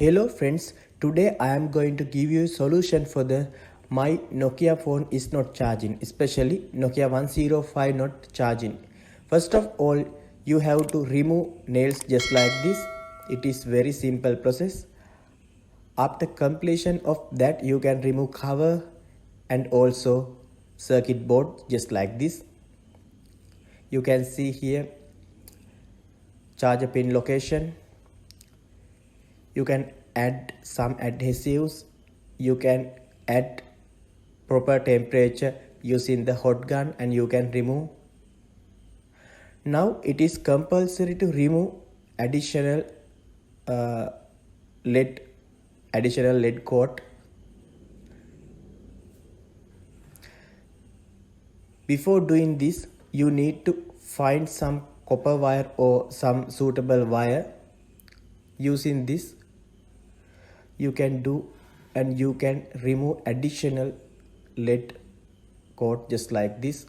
Hello friends, today I am going to give you a solution for the my Nokia phone is not charging, especially Nokia 105 not charging. First of all, you have to remove nails just like this. It is very simple process. After completion of that, you can remove cover and also circuit board just like this. You can see here charger pin location. You can add some adhesives. You can add proper temperature using the hot gun and you can remove. Now it is compulsory to remove additional lead coat. Before doing this, you need to find some copper wire or some suitable wire. Using this, you can do and you can remove additional lead coat just like this.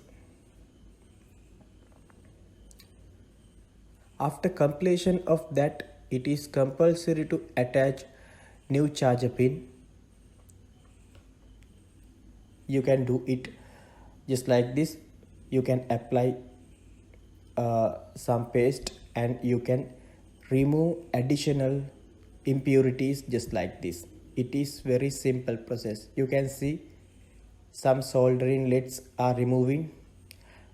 After completion of that, it is compulsory to attach new charger pin. You can do it just like this. You can apply some paste and you can remove additional impurities just like this. It is very simple process. You can see some soldering leads are removing.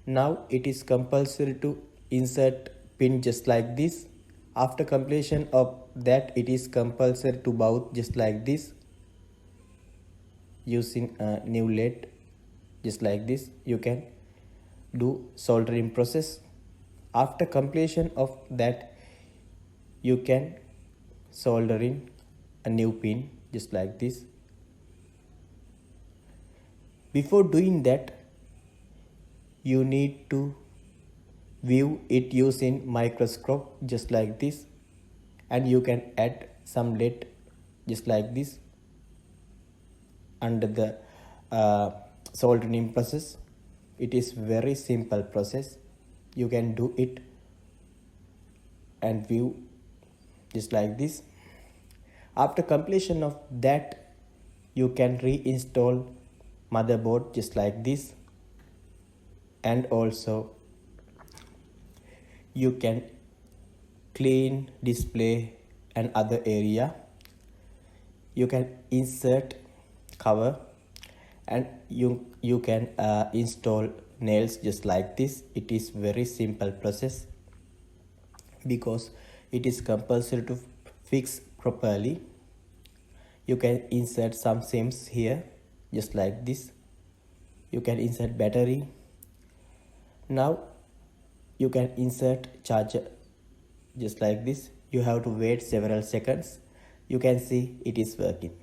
Now it is compulsory to insert pin just like this. After completion of that, it is compulsory to mount just like this using a new lead just like this. You can do soldering process. After completion of that, you can solder in a new pin just like this. Before doing that, you need to view it using microscope just like this, and you can add some lead just like this under the soldering process. It is very simple process. You can do it and view just like this. After completion of that, you can reinstall motherboard just like this, and also you can clean display and other area. You can insert cover and you can install nails just like this. It is very simple process because it is compulsory to fix properly. You can insert some sims here just like this. You can insert battery. Now you can insert charger just like this. You have to wait several seconds. You can see it is working.